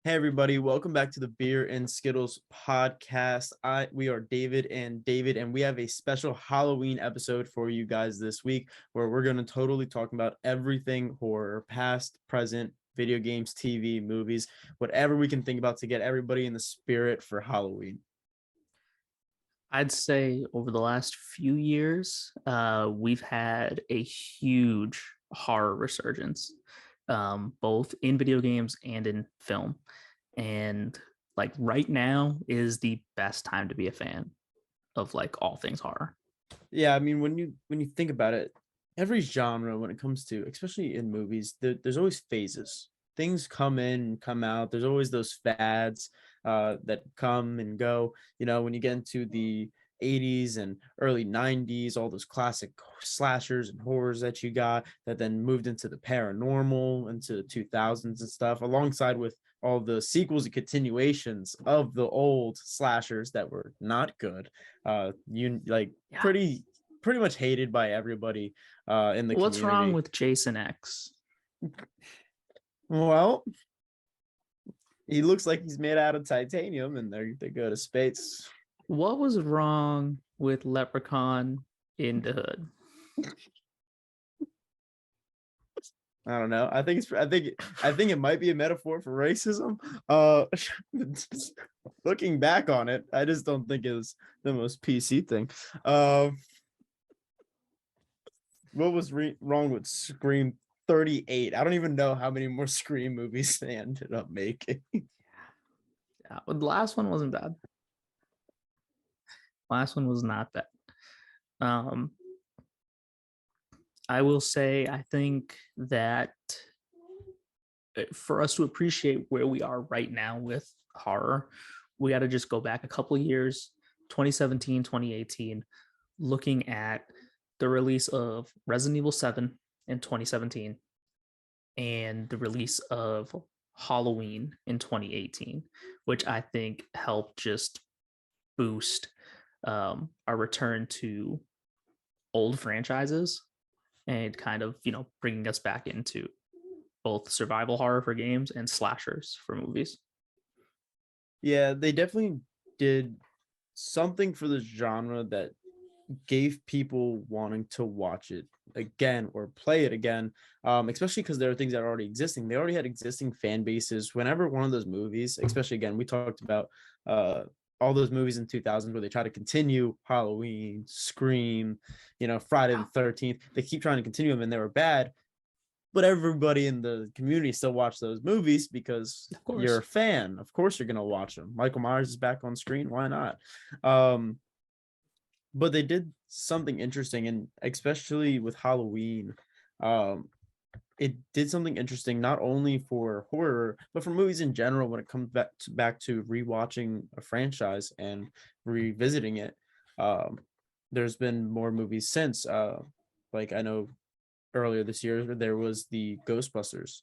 Hey everybody, welcome back to the Beer and Skittles podcast. We are David and David, and we have a special Halloween episode for you guys this week where we're going to totally talk about everything horror, past, present, video games, TV, movies, whatever we can think about to get everybody in the spirit for Halloween. I'd say over the last few years, we've had a huge horror resurgence, both in video games and in film. And like right now is the best time to be a fan of like all things horror. Yeah, I mean when you think about it, every genre when it comes to, especially in movies, there's always phases. Things come in, come out. There's always those fads that come and go. When you get into the 80s and early 90s, all those classic slashers and horrors that you got that then moved into the paranormal into the 2000s and stuff, alongside with all the sequels and continuations of the old slashers that were not good. You like Yeah. pretty much hated by everybody in the What's wrong community. with Jason X? Well, he looks like he's made out of titanium, and they go to space. What was wrong with Leprechaun in the Hood? I don't know. I think it might be a metaphor for racism. Uh, Looking back on it, I just don't think it was the most PC thing. What was wrong with Scream 38? I don't even know how many more Scream movies they ended up making. Yeah, the last one wasn't bad. Last one was not bad. Um, I will say, I think that for us to appreciate where we are right now with horror, we got to just go back a couple of years, 2017, 2018, looking at the release of Resident Evil 7 in 2017 and the release of Halloween in 2018, which I think helped just boost our return to old franchises and kind of, bringing us back into both survival horror for games and slashers for movies. Yeah, they definitely did something for the genre that gave people wanting to watch it again or play it again, especially because there are things that are already existing. They already had existing fan bases. Whenever one of those movies, especially again, we talked about uh, all those movies in 2000s where they try to continue Halloween, Scream, Friday the 13th. They keep trying to continue them and they were bad, but everybody in the community still watch those movies because Of you're a course. fan. Of course, you're gonna watch them. Michael Myers is back on screen. Why not? Um, but they did something interesting, and especially with Halloween, um, it did something interesting not only for horror but for movies in general when it comes back to rewatching a franchise and revisiting it. Um, there's been more movies since. Like I know earlier this year there was the Ghostbusters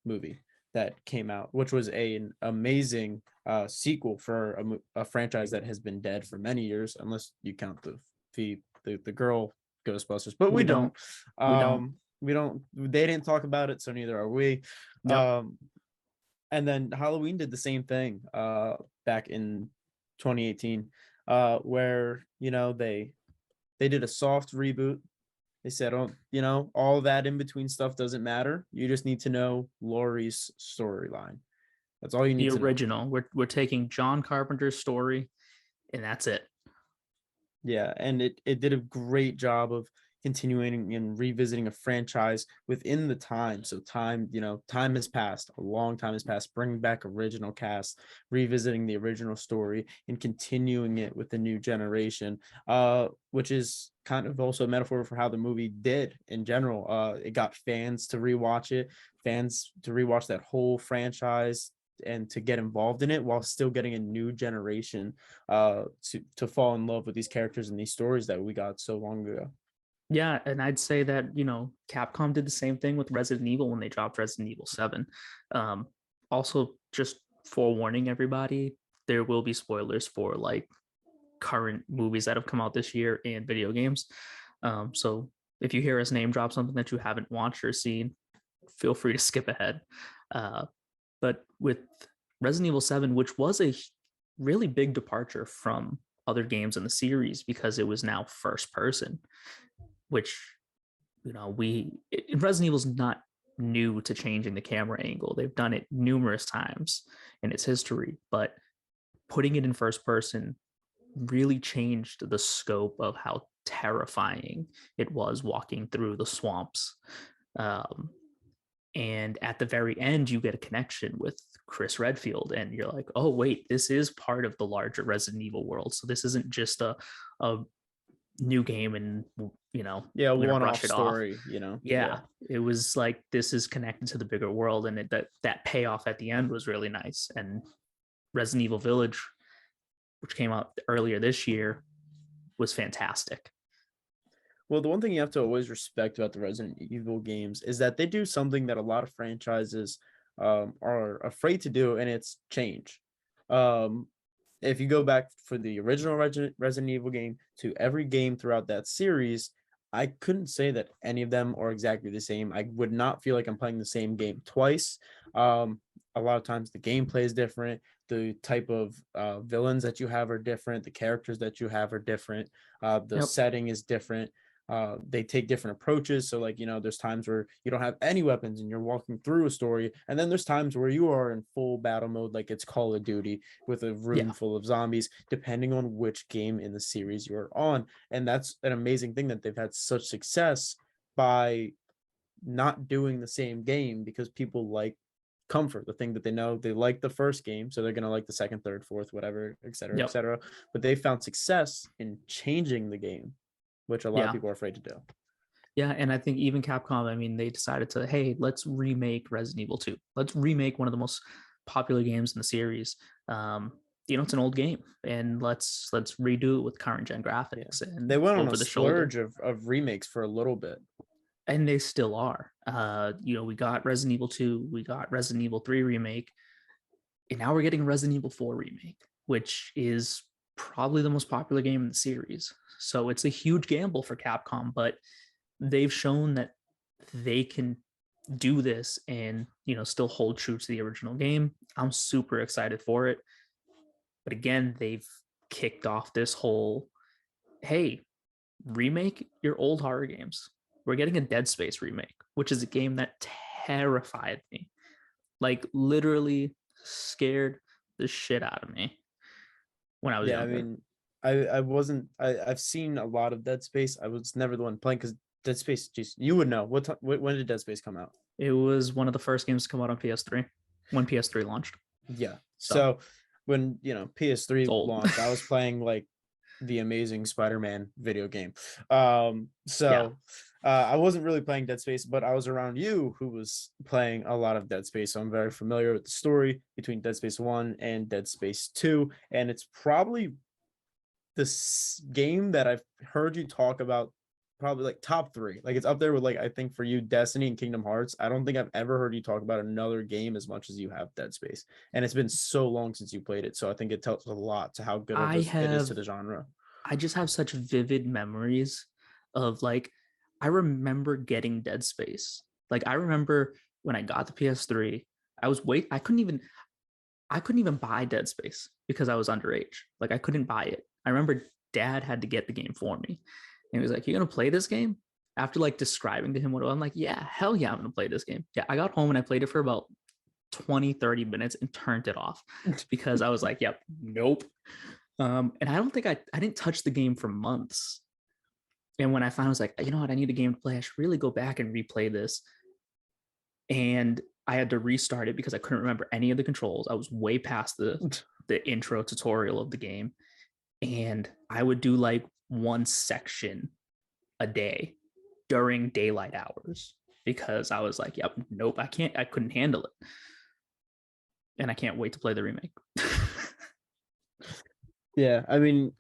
movie that came out, which was an amazing sequel for a franchise that has been dead for many years, unless you count the girl Ghostbusters, but we We don't. don't. We don't. We don't. They didn't talk about it, so neither are we. Yep. Um, and then Halloween did the same thing back in 2018, where they did a soft reboot. They said, "Oh, all that in between stuff doesn't matter. You just need to know Laurie's storyline. That's all you The need to know." original. We're taking John Carpenter's story and that's it. Yeah, and it did a great job of continuing and revisiting a franchise within the time. So time has passed, a long time has passed, bringing back original cast, revisiting the original story, and continuing it with the new generation, which is kind of also a metaphor for how the movie did in general. It got fans to rewatch it, fans to rewatch that whole franchise and to get involved in it while still getting a new generation to fall in love with these characters and these stories that we got so long ago. Yeah, and I'd say that, Capcom did the same thing with Resident Evil when they dropped Resident Evil 7. Um, Also, just forewarning everybody, there will be spoilers for like current movies that have come out this year and video games. So if you hear us name drop something that you haven't watched or seen, feel free to skip ahead. Uh, But with Resident Evil 7, which was a really big departure from other games in the series because it was now first person, which, Resident Evil's not new to changing the camera angle. They've done it numerous times in its history, but putting it in first person really changed the scope of how terrifying it was walking through the swamps. Um, and at the very end, you get a connection with Chris Redfield, and you're like, oh, wait, this is part of the larger Resident Evil world. So this isn't just a new game and, Yeah, we're gonna one-off brush it off. story, Yeah, it was like this is connected to the bigger world, and that payoff at the end was really nice. And Resident Evil Village, which came out earlier this year, was fantastic. Well, the one thing you have to always respect about the Resident Evil games is that they do something that a lot of franchises are afraid to do, and it's change. Um, if you go back for the original Resident Evil game to every game throughout that series, I couldn't say that any of them are exactly the same. I would not feel like I'm playing the same game twice. A lot of times the gameplay is different. The type of villains that you have are different. The characters that you have are different. The Yep. setting is different. They take different approaches. So like, there's times where you don't have any weapons and you're walking through a story. And then there's times where you are in full battle mode, like it's Call of Duty with a room Yeah. full of zombies, depending on which game in the series you're on. And that's an amazing thing that they've had such success by not doing the same game, because people like comfort, the thing that they know. They like the first game, so they're going to like the second, third, fourth, whatever, et cetera, et Yep. cetera. But they found success in changing the game, which a lot of Yeah. people are afraid to do. Yeah, and I think even Capcom, I mean, they decided to, hey, let's remake Resident Evil 2. Let's remake one of the most popular games in the series. It's an old game, and let's redo it with current gen graphics and They went on a over the shoulder. splurge of remakes for a little bit. And they still are. We got Resident Evil 2, we got Resident Evil 3 remake, and now we're getting Resident Evil 4 remake, which is probably the most popular game in the series. So it's a huge gamble for Capcom, but they've shown that they can do this and still hold true to the original game. I'm super excited for it. But again, they've kicked off this whole, hey, remake your old horror games. We're getting a Dead Space remake, which is a game that terrified me. Like literally scared the shit out of me when I was younger. I mean, I wasn't. I've seen a lot of Dead Space. I was never the one playing, because Dead Space, geez, you would know. When did Dead Space come out? It was one of the first games to come out on PS3 when PS3 launched. Yeah. So when PS3 launched, I was playing like the Amazing Spider-Man video game. I wasn't really playing Dead Space, but I was around you who was playing a lot of Dead Space. So I'm very familiar with the story between Dead Space 1 and Dead Space 2. And it's probably this game that I've heard you talk about, probably like top 3. Like it's up there with, like, I think for you, Destiny and Kingdom Hearts. I don't think I've ever heard you talk about another game as much as you have Dead Space. And it's been so long since you played it. So I think it tells a lot to how good it is to the genre. I just have such vivid memories of, like, I remember getting Dead Space. Like, I remember when I got the PS3, I couldn't even buy Dead Space because I was underage. Like, I couldn't buy it. I remember Dad had to get the game for me. And he was like, "You gonna play this game?" After like describing to him what I'm like, "Yeah, hell yeah, I'm gonna play this game." Yeah, I got home and I played it for about 20-30 minutes and turned it off because I was like, "Yep, nope." And I don't think I didn't touch the game for months. And when I found, I was like, you know what, I need a game to play. I should really go back and replay this. And I had to restart it because I couldn't remember any of the controls. I was way past the intro tutorial of the game. And I would do like one section a day during daylight hours because I was like, yep, nope, I couldn't handle it. And I can't wait to play the remake. Yeah, I mean,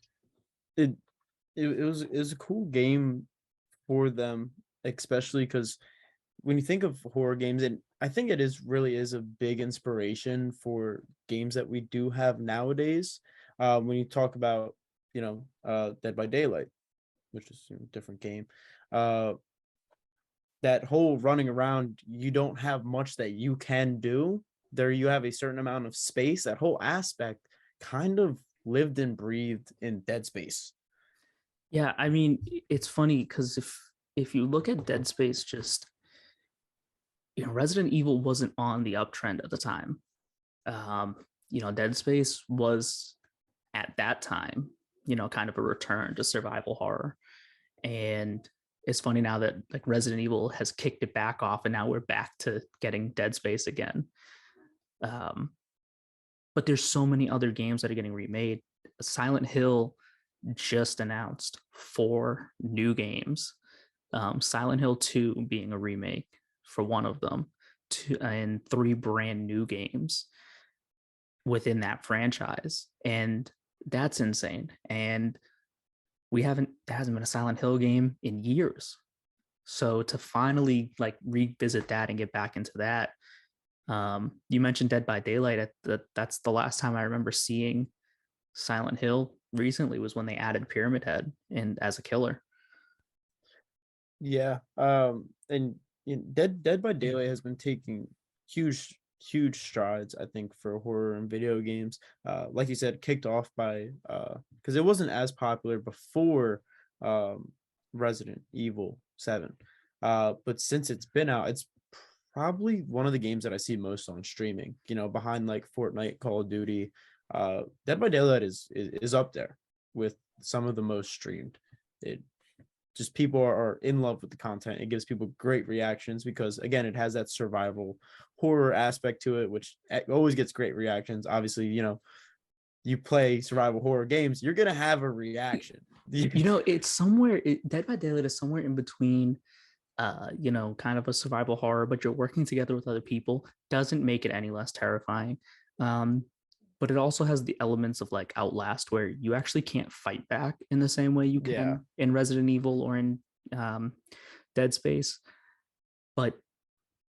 it was a cool game for them, especially because when you think of horror games, and I think it really is a big inspiration for games that we do have nowadays. When you talk about Dead by Daylight, which is a different game, that whole running around, you don't have much that you can do, there you have a certain amount of space. That whole aspect kind of lived and breathed in Dead Space. Yeah, I mean, it's funny because if you look at Dead Space, just Resident Evil wasn't on the uptrend at the time. Um, Dead Space was at that time, kind of a return to survival horror. And it's funny now that like Resident Evil has kicked it back off, and now we're back to getting Dead Space again. Um, but there's so many other games that are getting remade. Silent Hill just announced 4 new games. Silent Hill 2 being a remake for one of them, and 3 brand new games within that franchise. And that's insane. And there hasn't been a Silent Hill game in years. So to finally like revisit that and get back into that, you mentioned Dead by Daylight. That's the last time I remember seeing Silent Hill recently was when they added Pyramid Head and as a killer. Yeah. And Dead by Daylight has been taking huge strides, I think, for horror and video games. Like you said, kicked off by because it wasn't as popular before Resident Evil 7. But since it's been out, it's probably one of the games that I see most on streaming, behind like Fortnite, Call of Duty. Dead by Daylight is up there with some of the most streamed. It just people are in love with the content. It gives people great reactions because again, it has that survival horror aspect to it, which always gets great reactions. Obviously, you play survival horror games, you're gonna have a reaction. It's somewhere. Dead by Daylight is somewhere in between kind of a survival horror, but you're working together with other people, doesn't make it any less terrifying. But it also has the elements of like Outlast, where you actually can't fight back in the same way you can in Resident Evil or in Dead Space. But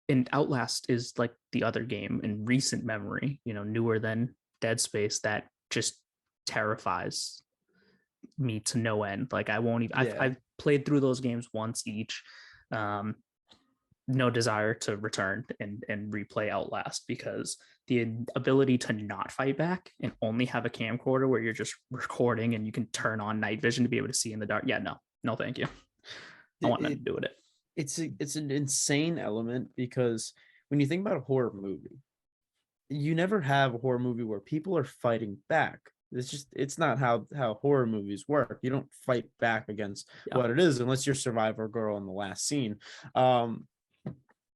in Outlast is like the other game in recent memory, newer than Dead Space, that just terrifies me to no end. Like I won't even. I've played through those games once each. No desire to return and replay Outlast, because the ability to not fight back and only have a camcorder where you're just recording and you can turn on night vision to be able to see in the dark. Yeah, no, thank you. I want nothing to do with it. It's an insane element, because when you think about a horror movie, you never have a horror movie where people are fighting back. It's not how horror movies work. You don't fight back against what it is unless you're Survivor Girl in the last scene.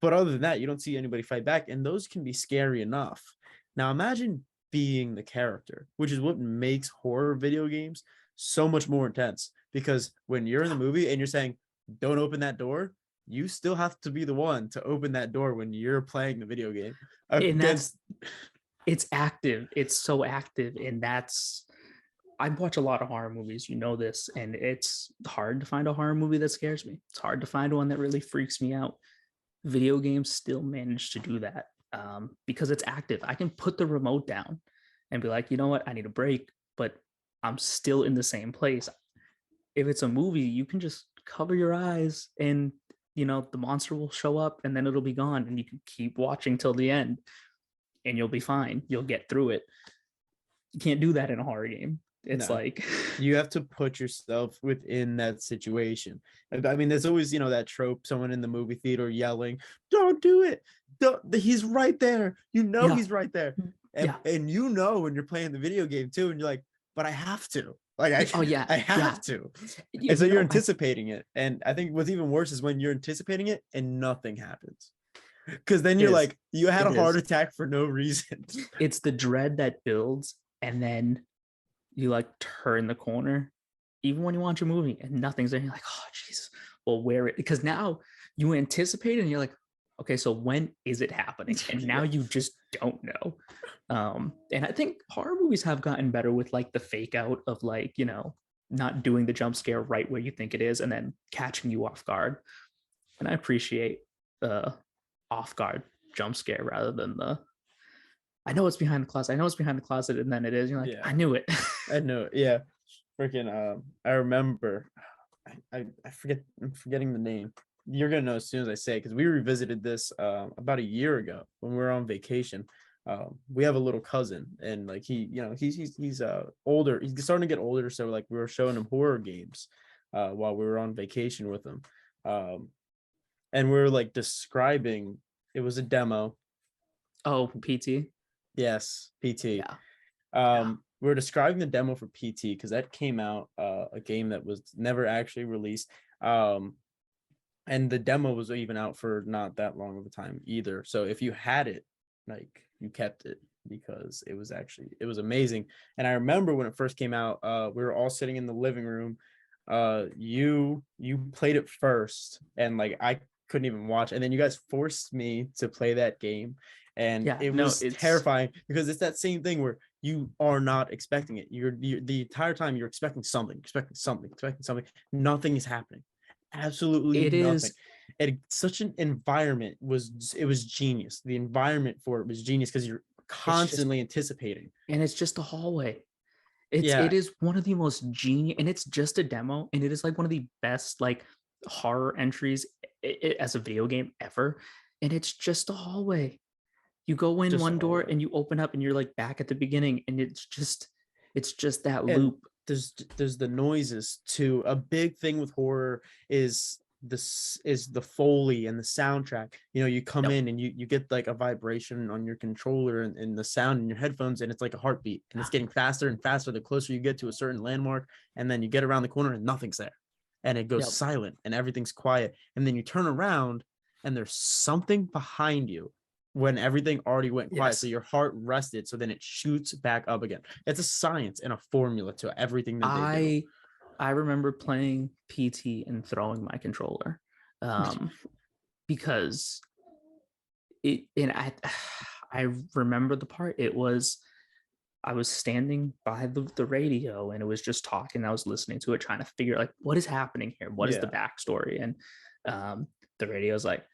But other than that, you don't see anybody fight back, and those can be scary enough. Now imagine being the character, which is what makes horror video games so much more intense, because when you're in the movie and you're saying, don't open that door, you still have to be the one to open that door when you're playing the video game. And it's active. It's so active. And I watch a lot of horror movies, this, and it's hard to find a horror movie that scares me. It's hard to find one that really freaks me out. Video games still manage to do that because it's active. I can put the remote down and be like, you know what, I need a break, but I'm still in the same place. If it's a movie, you can just cover your eyes and the monster will show up and then it'll be gone, and you can keep watching till the end and you'll be fine. You'll get through it. You can't do that in a horror game. It's like you have to put yourself within that situation. I mean, there's always that trope, someone in the movie theater yelling, don't do it, he's right there, he's right there. And when you're playing the video game too, and you're like, but I have to, like, I have to. And so you're anticipating it. And I think what's even worse is when you're anticipating it and nothing happens, because then you're like, you had a heart attack for no reason. It's the dread that builds, and then you like turn the corner, even when you watch a movie and nothing's there. You're like, oh Jesus, well, because now you anticipate it and you're like, okay, so when is it happening? And now you just don't know. And I think horror movies have gotten better with like the fake out of like, not doing the jump scare right where you think it is and then catching you off guard. And I appreciate the off guard jump scare rather than I know it's behind the closet, and then it is. You're like, I knew it. I know it. Yeah. Freaking I remember, I'm forgetting the name. You're gonna know as soon as I say it, because we revisited this about a year ago when we were on vacation. we have a little cousin, and like he's older. He's starting to get older, so like we were showing him horror games while we were on vacation with him. And we were like describing, it was a demo. Oh, PT. Yes, PT. Yeah. Yeah. We were describing the demo for PT because that came out, a game that was never actually released. And the demo was even out for not that long of a time either. So if you had it, like you kept it because it was amazing. And I remember when it first came out, we were all sitting in the living room. You played it first, and like I couldn't even watch, and then you guys forced me to play that game, and Yeah. it No, was terrifying because it's that same thing where you are not expecting it. You're the entire time you're expecting something. Nothing is happening. Absolutely it nothing. is. And such an environment was genius. The environment for it was genius because you're It's just, constantly anticipating. and it's just a hallway. Yeah, It is one of the most genius, and it's just a demo, and it is like one of the best like horror entries as a video game ever. And it's just a hallway. You go in just a one door hallway. and you open up and you're like back at the beginning, and it's just that And loop. there's the noises too. A big thing with horror is the Foley and the soundtrack. You come Yep. in and you get like a vibration on your controller, and the sound in your headphones, and it's like a heartbeat, and it's getting faster and faster the closer you get to a certain landmark. And then you get around the corner and nothing's there, and it goes Yep. silent and everything's quiet, and then you turn around and there's something behind you when everything already went quiet. So Yes. your heart rested, so then it shoots back up again. It's a science and a formula to everything that they do. I remember playing PT and throwing my controller, um, because it and I remember the part. It was I was standing by the radio, and it was just talking. I was listening to it, trying to figure like what is happening here. What is the Yeah. backstory? And the radio's like,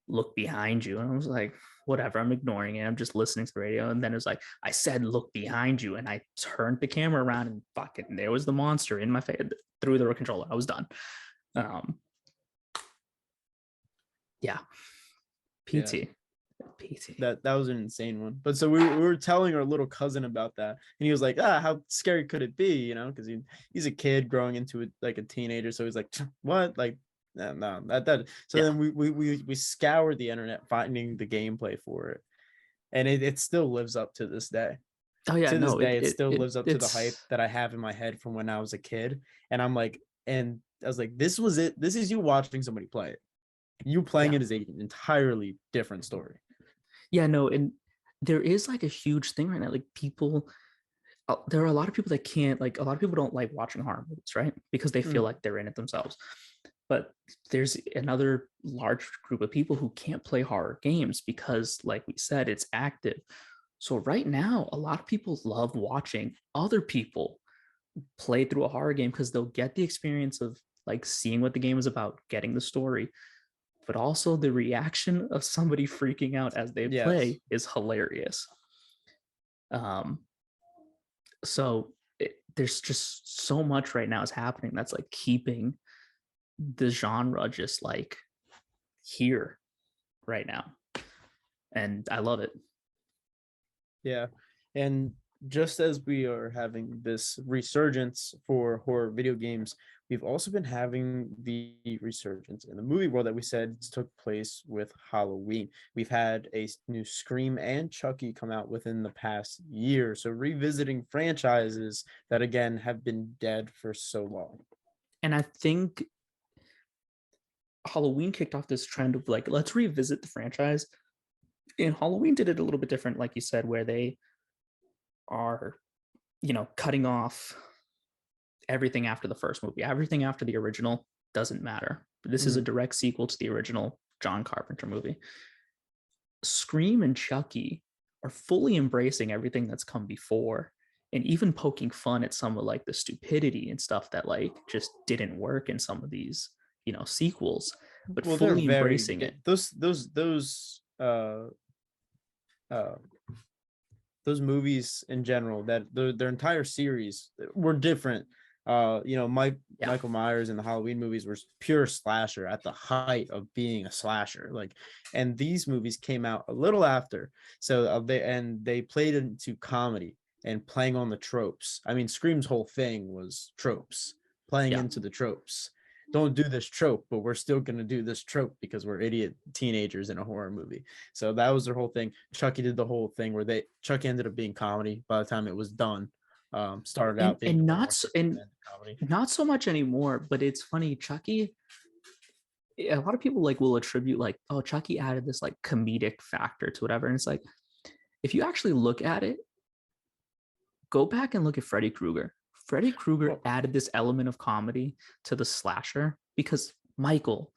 look behind you, and I was like, whatever, I'm ignoring it, I'm just listening to the radio. And then it was like, I said look behind you, and I turned the camera around, and fucking there was the monster in my face through the controller. I was done. um yeah. Yeah. PT. PT. That was an insane one. But so we were telling our little cousin about that, and he was like, how scary could it be? Because he's a kid growing into like a teenager, so he's like, what, like, no, that. So Yeah. then we scoured the internet finding the gameplay for it, and it still lives up to this day. Oh yeah, To this no, day, it still lives up to the hype it's that I have in my head from when I was a kid. And I'm like, and I was like, this was it. This is you watching somebody play it. You playing yeah. it is an entirely different story. Yeah, no, and there is like a huge thing right now. Like people, there are a lot of people that can't, like a lot of people don't like watching horror movies, right? Because they feel Mm. like they're in it themselves. But there's another large group of people who can't play horror games because, like we said, it's active. So right now, a lot of people love watching other people play through a horror game because they'll get the experience of like seeing what the game is about, getting the story, but also the reaction of somebody freaking out as they Yes. play is hilarious. Um, so there's just so much right now is happening that's like keeping the genre just like here right now, and I love it. Yeah. And just as we are having this resurgence for horror video games, we've also been having the resurgence in the movie world that we said took place with Halloween. We've had a new Scream and Chucky come out within the past year. So revisiting franchises that again have been dead for so long. And I think Halloween kicked off this trend of like, let's revisit the franchise. And Halloween did it a little bit different, like you said, where they are, cutting off everything after the first movie. Everything after the original doesn't matter. This is a direct sequel to the original John Carpenter movie. Scream and Chucky are fully embracing everything that's come before, and even poking fun at some of like the stupidity and stuff that like just didn't work in some of these, sequels, but Well, they're fully very embracing it. uh those movies in general, that their entire series were different Yeah. Michael Myers and the Halloween movies were pure slasher at the height of being a slasher. Like, and these movies came out a little after, so they played into comedy and playing on the tropes. I mean, Scream's whole thing was tropes, playing Yeah. into the tropes. Don't do this trope, but we're still gonna do this trope because we're idiot teenagers in a horror movie. So that was their whole thing. Chucky did the whole thing where Chucky ended up being comedy by the time it was done. Started out being a And little not more so, serious and and then comedy. not so much anymore, but it's funny. Chucky, a lot of people like will attribute like, oh, Chucky added this like comedic factor to whatever. And it's like, if you actually look at it, go back and look at Freddy Krueger. Freddy Krueger Well, added this element of comedy to the slasher because Michael,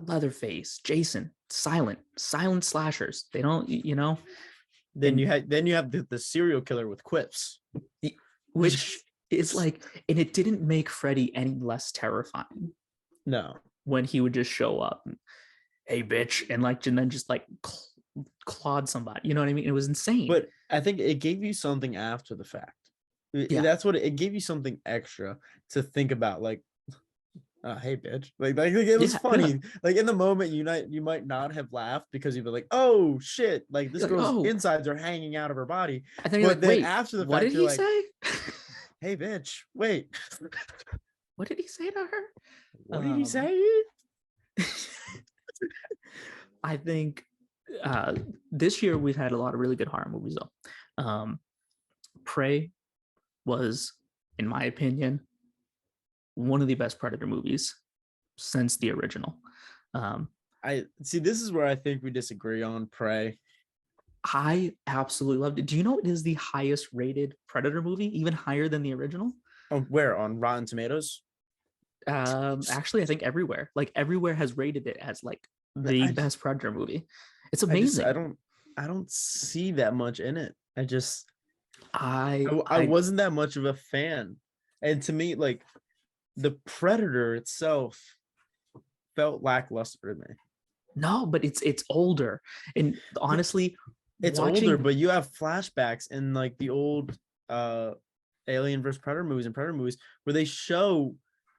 Leatherface, Jason, silent slashers. They don't, and then you have the serial killer with quips. which is like, and it didn't make Freddy any less terrifying No, when he would just show up, and, hey bitch, and then just like clawed somebody. You know what I mean? It was insane. but I think it gave you something after the fact. Yeah, That's what it gave you something extra to think about. Like, hey bitch, like it was yeah, yeah. funny. Like in the moment, you might not have laughed because you'd be like, oh shit, like this You're like, girl's oh, insides are hanging out of her body. and then you're But like, then wait, after the what did fact, you're he like, say? hey bitch, wait, What did he say to her? what did he Um, say? I think uh, this year we've had a lot of really good horror movies though. Prey was, in my opinion, one of the best Predator movies since the original. Um, I see. This is where I think we disagree on Prey. I absolutely loved it. Do you know it is the highest rated Predator movie, even higher than the original? Oh, where on Rotten Tomatoes? Actually, I think everywhere has rated it as like the I best Predator movie. It's I just amazing. I don't see that much in it. I I I wasn't that much of a fan, and to me, like the Predator itself felt lackluster to me. No, but it's older, and honestly, It's older, watching, but you have flashbacks in like the old uh Alien versus Predator movies and Predator movies where they show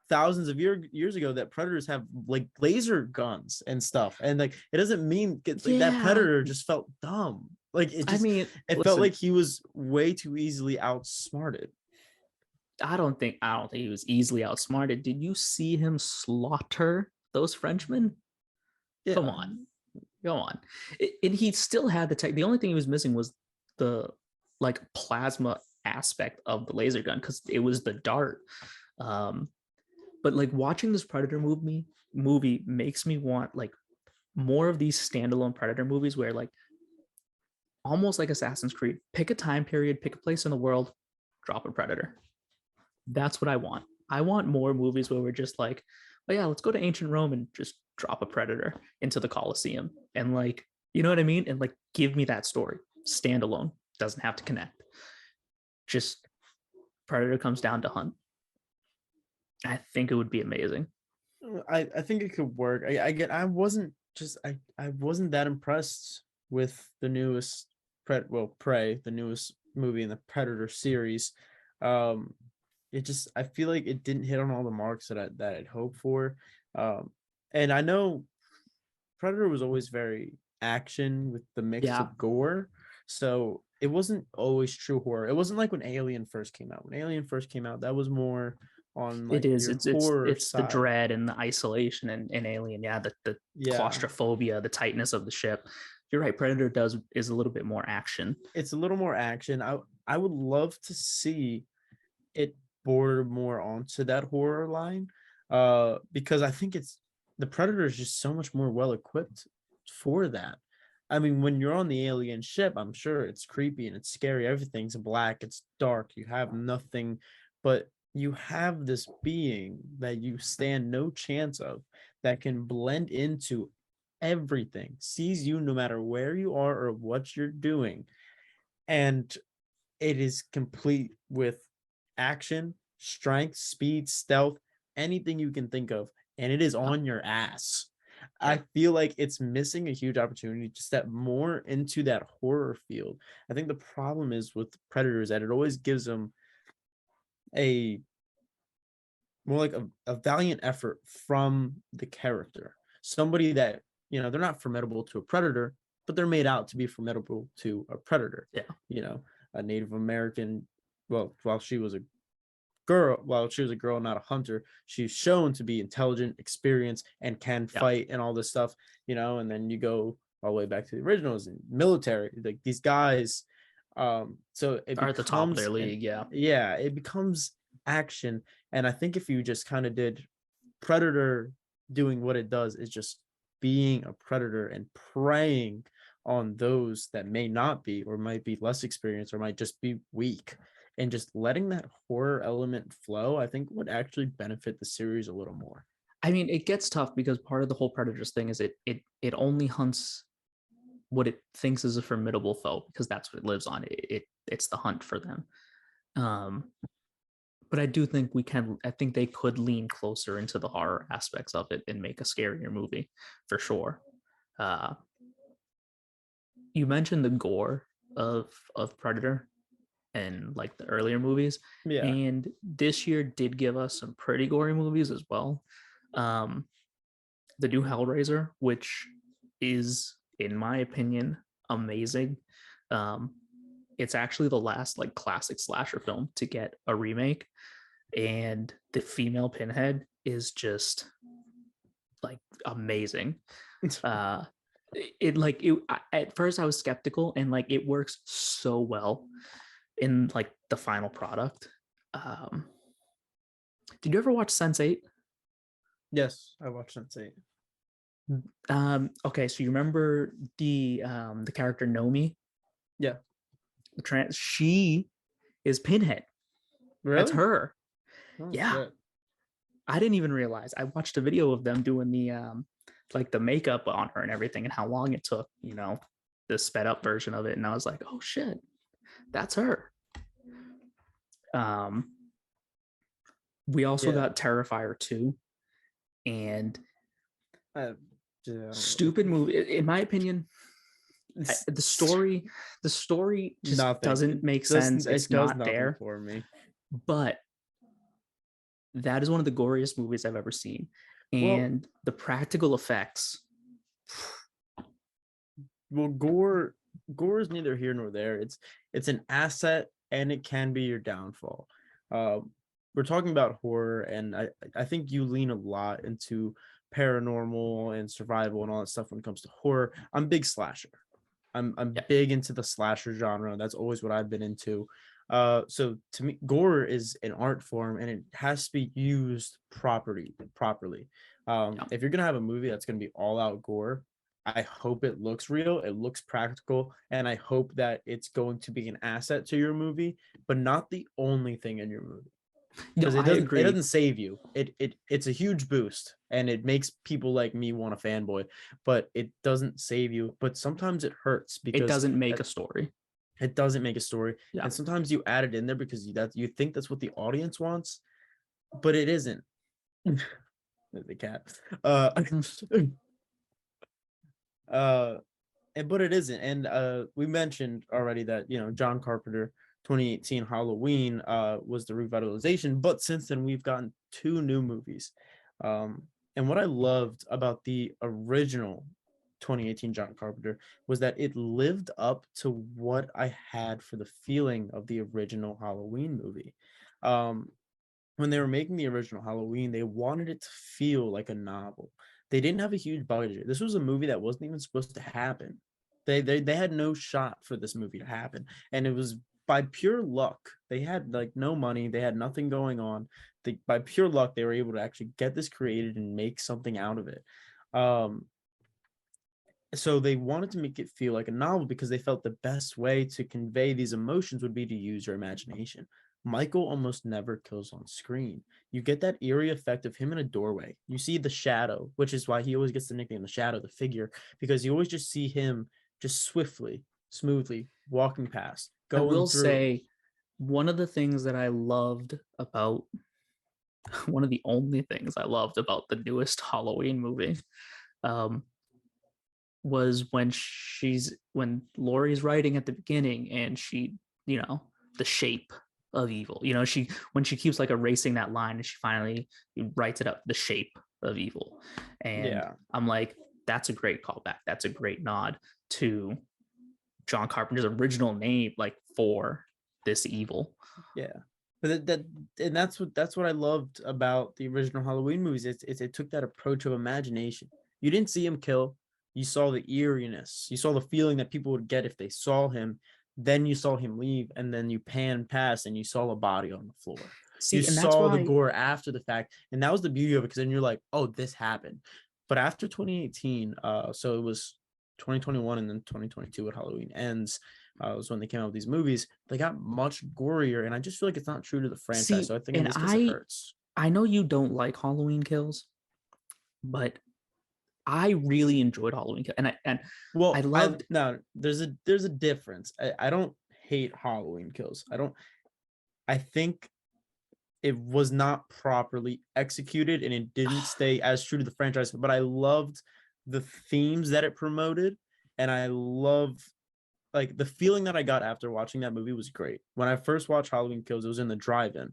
thousands of years ago that predators have like laser guns and stuff, and like it doesn't mean like that yeah. predator just felt dumb. Like I mean, it felt listen, like he was way too easily outsmarted. I don't think he was easily outsmarted. Did you see him slaughter those Frenchmen? Come Yeah, on, come on. And he still had the tech. The only thing he was missing was the like plasma aspect of the laser gun because it was the dart. Um, but like watching this Predator movie makes me want like more of these standalone Predator movies where like almost like Assassin's Creed, pick a time period, pick a place in the world, drop a Predator. That's what I want. I want more movies where we're just like, oh yeah, let's go to ancient Rome and just drop a Predator into the Colosseum and like, you know what I mean? And like give me that story. Standalone. Doesn't have to connect. Just Predator comes down to hunt. I think it would be amazing. I think it could work. I wasn't just I wasn't that impressed with the newest Prey, the newest movie in the Predator series. Um, it just I feel like it didn't hit on all the marks that I'd hoped for. Um, and I know Predator was always very action with the mix Yeah, of gore, so it wasn't always true horror. It wasn't like when Alien first came out. When Alien first came out, that was more on it like is. your It's horror it's the side. dread and the isolation and Alien. Yeah, the Yeah, claustrophobia, the tightness of the ship. You're right. Predator does is a little bit more action. it's a little more action. I would love to see it border more onto that horror line, because I think it's the Predator is just so much more well equipped for that. I mean, when you're on the alien ship, I'm sure it's creepy and it's scary. Everything's black, it's dark. You have nothing, but you have this being that you stand no chance of that can blend into everything, sees you no matter where you are or what you're doing, and it is complete with action, strength, speed, stealth, anything you can think of, and it is Yeah, on your ass. I yeah. feel like it's missing a huge opportunity to step more into that horror field. I think the problem is with Predators that it always gives them a more like a valiant effort from the character. Somebody that, they're not formidable to a predator, but they're made out to be formidable to a predator. Yeah. A Native American, well, while she was a girl, not a hunter, she's shown to be intelligent, experienced, and can Yeah. fight and all this stuff, and then you go all the way back to the originals and military, like these guys. So it Are at the top of becomes their league. Yeah. yeah, it becomes action. And I think if you just kind of did Predator doing what it does is just being a predator and preying on those that may not be or might be less experienced or might just be weak, and just letting that horror element flow, I think would actually benefit the series a little more. I mean, it gets tough because part of the whole Predators thing is it only hunts what it thinks is a formidable foe, because that's what it lives on. It's the hunt for them. But I do think I think they could lean closer into the horror aspects of it and make a scarier movie for sure. You mentioned the gore of Predator and like the earlier movies. Yeah. And this year did give us some pretty gory movies as well. The new Hellraiser, which is, in my opinion, amazing. It's actually the last like classic slasher film to get a remake, and the female Pinhead is just like amazing. At first I was skeptical, and like it works so well in like the final product. Did you ever watch Sense8? Yes, I watched Sense8. Okay, so you remember the character Nomi? Yeah. She is Pinhead. Really? That's her. Oh, yeah. shit. I didn't even realize. I watched a video of them doing the like the makeup on her and everything and how long it took, the sped up version of it. And I was like, oh shit, that's her. We also got Terrifier 2, and stupid movie. In my opinion, the story just doesn't make sense. It's not there for me. But that is one of the goriest movies I've ever seen. And the practical effects. Well, gore is neither here nor there. It's an asset, and it can be your downfall. We're talking about horror, and I think you lean a lot into paranormal and survival and all that stuff when it comes to horror. I'm big slasher. I'm big into the slasher genre. That's always what I've been into. So to me, gore is an art form, and it has to be used properly. If you're gonna have a movie that's gonna be all out gore, I hope it looks real, it looks practical, and I hope that it's going to be an asset to your movie, but not the only thing in your movie. Because it doesn't save you. It's a huge boost, and it makes people like me want a fanboy, but it doesn't save you. But sometimes it hurts because it doesn't make a story. It doesn't make a story. Yeah. And sometimes you add it in there because you think that's what the audience wants, but it isn't. The cat. But it isn't. And we mentioned already that, John Carpenter 2018 Halloween was the revitalization, but since then we've gotten 2 new movies. And what I loved about the original 2018 John Carpenter was that it lived up to what I had for the feeling of the original Halloween movie. When they were making the original Halloween, they wanted it to feel like a novel. They didn't have a huge budget. This was a movie that wasn't even supposed to happen. They had no shot for this movie to happen, and it was by pure luck. They had like no money, they had nothing going on. By pure luck, they were able to actually get this created and make something out of it. So they wanted to make it feel like a novel because they felt the best way to convey these emotions would be to use your imagination. Michael almost never kills on screen. You get that eerie effect of him in a doorway. You see the shadow, which is why he always gets the nickname the Shadow, the figure, because you always just see him just swiftly, smoothly walking past. I will say one of the things that I loved about one of the only things I loved about the newest Halloween movie was when Laurie's writing at the beginning, and she, the shape of evil. She when she keeps like erasing that line and she finally writes it up, the shape of evil. And Yeah. I'm like, that's a great callback. That's a great nod to John Carpenter's original name, like for this evil. Yeah. But and that's what I loved about the original Halloween movies. It took that approach of imagination. You didn't see him kill. You saw the eeriness. You saw the feeling that people would get if they saw him. Then you saw him leave, and then you pan past and you saw a body on the floor. You See, and that's saw the why gore after the fact, and that was the beauty of it. Because then you're like, oh, this happened. But after 2018, so it was 2021 and then 2022 at Halloween ends, was when they came out with these movies. They got much gorier, and I just feel like it's not true to the franchise. see, So I think in and this case it hurts. I know you don't like Halloween Kills, but I really enjoyed Halloween Kills, and I Well, I loved. now there's a difference. I don't hate Halloween Kills. I don't. I think it was not properly executed and it didn't stay as true to the franchise. But I loved the themes that it promoted, and I love like the feeling that I got after watching that movie was great. When I first watched Halloween Kills, it was in the drive-in,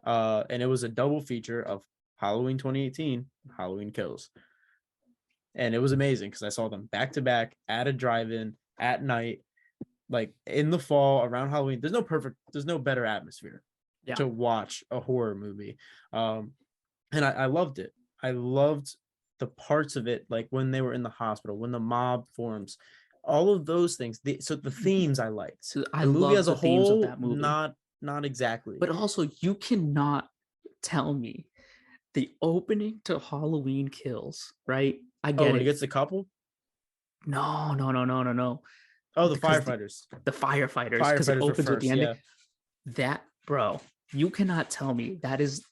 and it was a double feature of Halloween 2018, Halloween Kills, and it was amazing because I saw them back to back at a drive-in at night, like in the fall around Halloween. There's no better atmosphere Yeah, to watch a horror movie, um, and I loved it. I loved the parts of it, like when they were in the hospital, when the mob forms, all of those things. So the themes I liked. so I The movie love as a the themes of whole, that movie, not exactly. but also you cannot tell me the opening to Halloween Kills, right? I Oh, get when he it. gets the couple. No, no, no, no, no, no. Oh, the Because firefighters. the firefighters, because it Firefighters were opens with the first. ending. Yeah, That, bro, you cannot tell me that is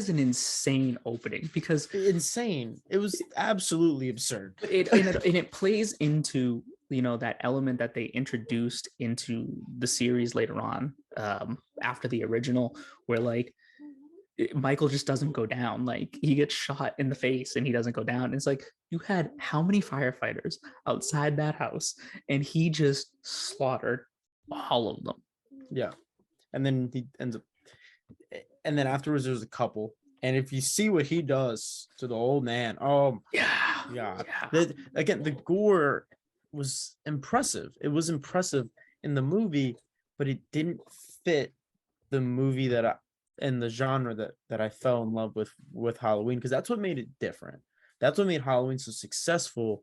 an insane opening because insane. It was absolutely absurd. it plays into that element that they introduced into the series later on, after the original, where like Michael just doesn't go down. Like he gets shot in the face and he doesn't go down. And it's like you had how many firefighters outside that house, and he just slaughtered all of them. Yeah, and then he ends up, and then afterwards there's a couple, and if you see what he does to the old man, oh Yeah, God. yeah, Again, the gore was impressive. It was impressive in the movie, but it didn't fit the movie that I and the genre that I fell in love with Halloween, because that's what made it different. That's what made Halloween so successful,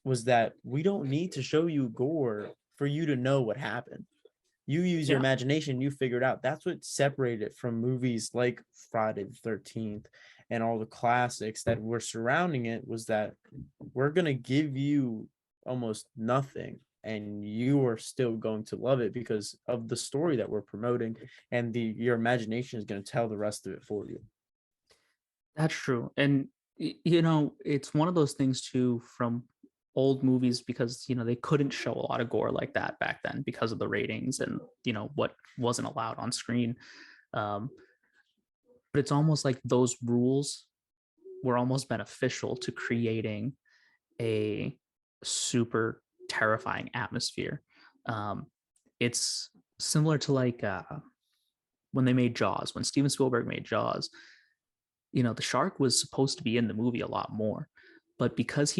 was that we don't need to show you gore for you to know what happened. You use your yeah. imagination, you figure it out. That's what separated it from movies like Friday the 13th and all the classics that were surrounding it, was that we're going to give you almost nothing and you are still going to love it because of the story that we're promoting, and your imagination is going to tell the rest of it for you. That's true. And it's one of those things too from old movies, because they couldn't show a lot of gore like that back then because of the ratings and what wasn't allowed on screen. Um, but it's almost like those rules were almost beneficial to creating a super terrifying atmosphere. Um, it's similar to like when they made Jaws, when Steven Spielberg made Jaws. The shark was supposed to be in the movie a lot more, but because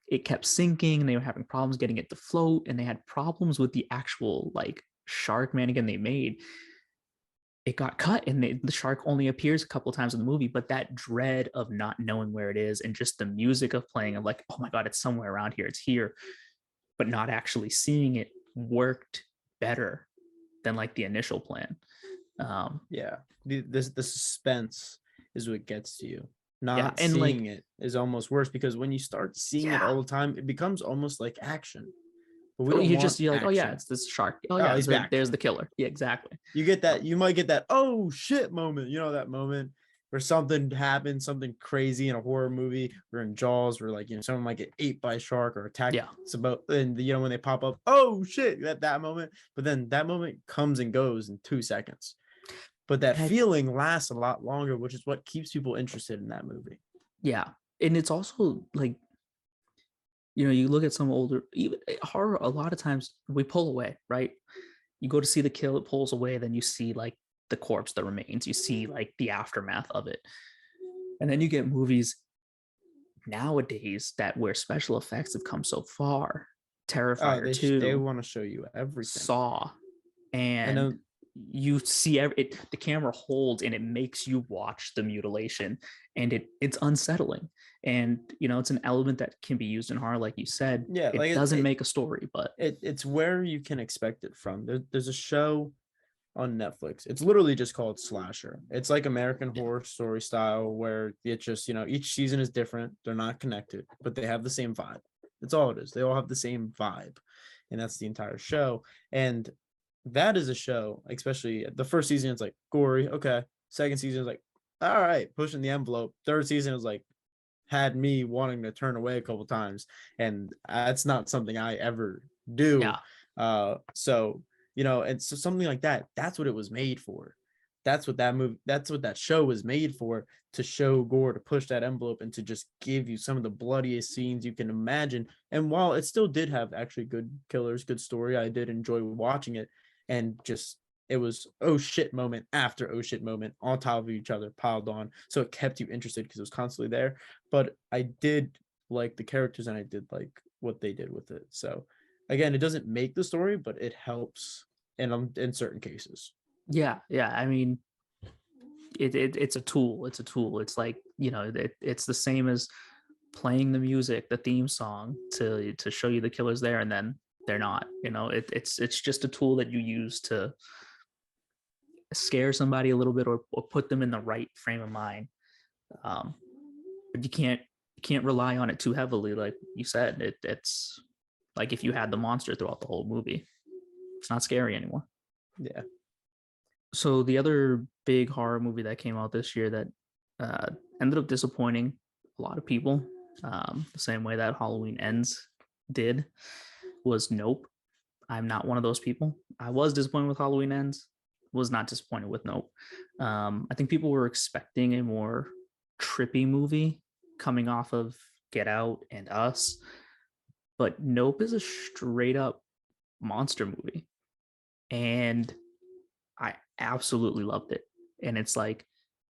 it kept sinking and they were having problems getting it to float, and they had problems with the actual like shark mannequin they made, it got cut, and the shark only appears a couple of times in the movie. But that dread of not knowing where it is, and just the music of playing of like, oh my God, it's somewhere around here, it's here, but not actually seeing it, worked better than like the initial plan. Yeah, the suspense is what gets to you. Yeah, Not and seeing like, it is almost worse, because when you start seeing it yeah, all the time, it becomes almost like action. But we oh, don't want you're like, oh yeah, action. it's this shark. Oh Oh, yeah, he's back. there's the killer. Yeah, exactly. You get that. You might get that. Oh shit! Moment. You know that moment where something happens, something crazy in a horror movie, or in Jaws, where like someone might get ate by a shark or attacked. Yeah, It's about, and when they pop up, oh shit! That moment. But then that moment comes and goes in 2 seconds. But that and feeling lasts a lot longer, which is what keeps people interested in that movie. yeah, and it's also like, you look at some older, even horror. A lot of times we pull away, right? You go to see the kill, it pulls away, then you see like the corpse, the remains. You see like the aftermath of it. And then you get movies nowadays that where special effects have come so far. Terrifier They 2, want to show you everything. Saw, I and know. you see the camera holds and it makes you watch the mutilation, and it's unsettling. And it's an element that can be used in horror, like you said. Yeah, It like doesn't make a story, but it's where you can expect it from. There's a show on Netflix. It's literally just called Slasher. It's like American Horror Story style, where it just, each season is different. They're not connected, but they have the same vibe. That's all it is. They all have the same vibe, and that's the entire show. And that is a show, especially the first season, it's like gory. Okay. Second season is like, all right, pushing the envelope. Third season is like, had me wanting to turn away a couple times, and that's not something I ever do. yeah. So and so something like that, that's what it was made for. That's what that show was made for, to show gore, to push that envelope, and to just give you some of the bloodiest scenes you can imagine. And while it still did have actually good killers, good story, I did enjoy watching it. And just, it was oh shit moment after oh shit moment on top of each other, piled on, so it kept you interested because it was constantly there. But I did like the characters, and I did like what they did with it. So again, it doesn't make the story, but it helps in certain cases. Yeah. I mean, it's a tool. It's a tool. It's like, it's the same as playing the music, the theme song, to show you the killer's there, and then they're not. It's just a tool that you use to scare somebody a little bit, or put them in the right frame of mind. But you can't rely on it too heavily. Like you said, it's like if you had the monster throughout the whole movie, it's not scary anymore. Yeah. So the other big horror movie that came out this year that ended up disappointing a lot of people, the same way that Halloween Ends did, was Nope. I'm not one of those people. I was disappointed with Halloween Ends, was not disappointed with Nope. I think people were expecting a more trippy movie coming off of Get Out and Us, but Nope is a straight up monster movie, and I absolutely loved it. And it's like,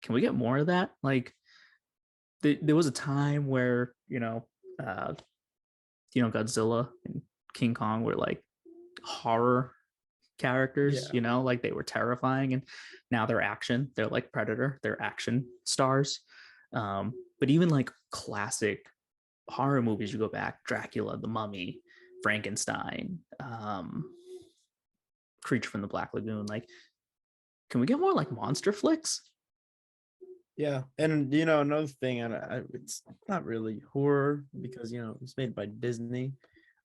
can we get more of that? Like, there was a time where Godzilla and King Kong were like horror characters, like they were terrifying, and now they're action. They're like Predator. They're action stars. But even like classic horror movies, you go back, Dracula, The Mummy, Frankenstein, Creature from the Black Lagoon. Like, can we get more like monster flicks? Yeah, and another thing, and it's not really horror because it's made by Disney,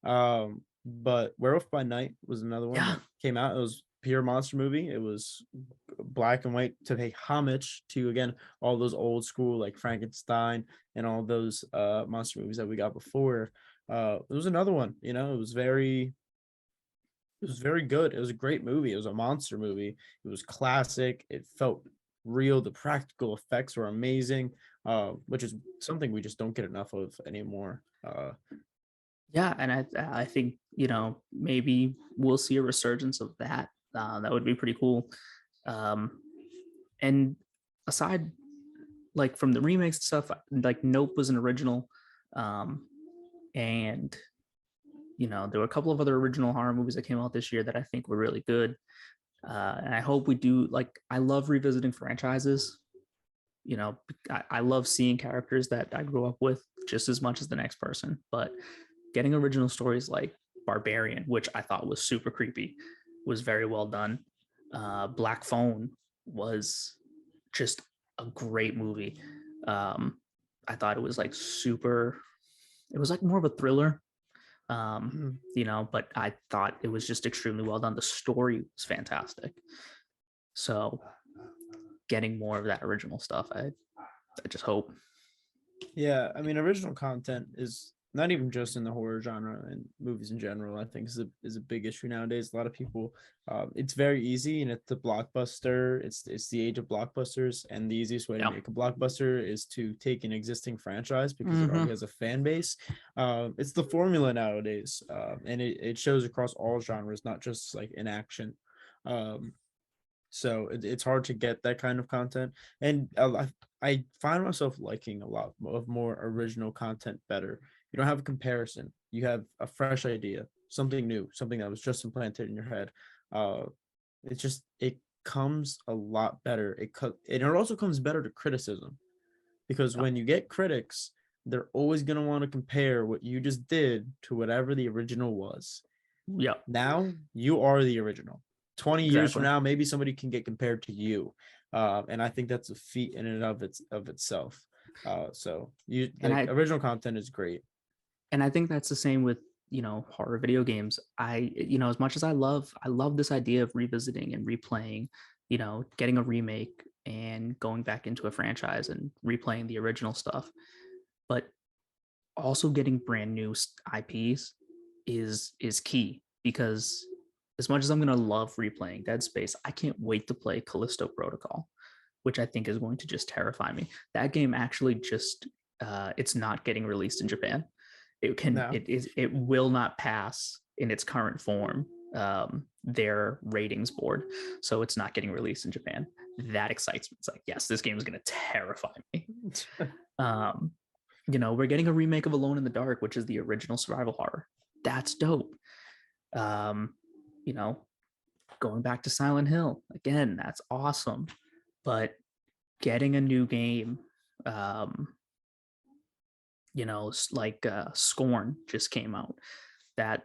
but Werewolf by Night was another one that came out. It was pure monster movie. It was black and white to pay homage to, again, all those old school like Frankenstein and all those monster movies that we got before. It was another one. It was very good. It was a great movie. It was a monster movie. It was classic. It felt real. The practical effects were amazing, which is something we just don't get enough of anymore. Yeah, and I think maybe we'll see a resurgence of that. That would be pretty cool. And aside, like from the remakes and stuff, like Nope was an original, and there were a couple of other original horror movies that came out this year that I think were really good. And I hope we do. Like, I love revisiting franchises. I love seeing characters that I grew up with just as much as the next person. But getting original stories like Barbarian, which I thought was super creepy, was very well done. Black Phone was just a great movie. I thought it was like super. It was like more of a thriller, but I thought it was just extremely well done. The story was fantastic. So getting more of that original stuff, I just hope. Yeah, I mean, original content is not even just in the horror genre and movies in general. I think is a big issue nowadays. A lot of people, it's very easy, and it's the blockbuster. It's the age of blockbusters, and the easiest way to make a blockbuster is to take an existing franchise because it already has a fan base. It's the formula nowadays, and it shows across all genres, not just like in action. So it's hard to get that kind of content. And I find myself liking a lot of more original content better. You don't have a comparison. You have a fresh idea, something new, something that was just implanted in your head. Uh, it's just it comes a lot better. And it also comes better to criticism, because Yeah. when you get critics, they're always going to want to compare what you just did to whatever the original was. Yeah, Now you are the original. 20 years from exactly. now, maybe somebody can get compared to you. And I think that's a feat in and of itself. So you And like I original content is great. and I think that's the same with, horror video games. As much as I love this idea of revisiting and replaying, getting a remake and going back into a franchise and replaying the original stuff, but also getting brand new IPs is key, because as much as I'm going to love replaying Dead Space, I can't wait to play Callisto Protocol, which I think is going to just terrify me. That game actually just it's not getting released in Japan. No. It will not pass in its current form their ratings board, so it's not getting released in Japan. That excites me. It's like, yes, this game is going to terrify me. um we're getting a remake of Alone in the Dark, which is the original survival horror. That's dope. um you know Going back to Silent Hill again, that's awesome. But getting a new game, um like Scorn just came out, that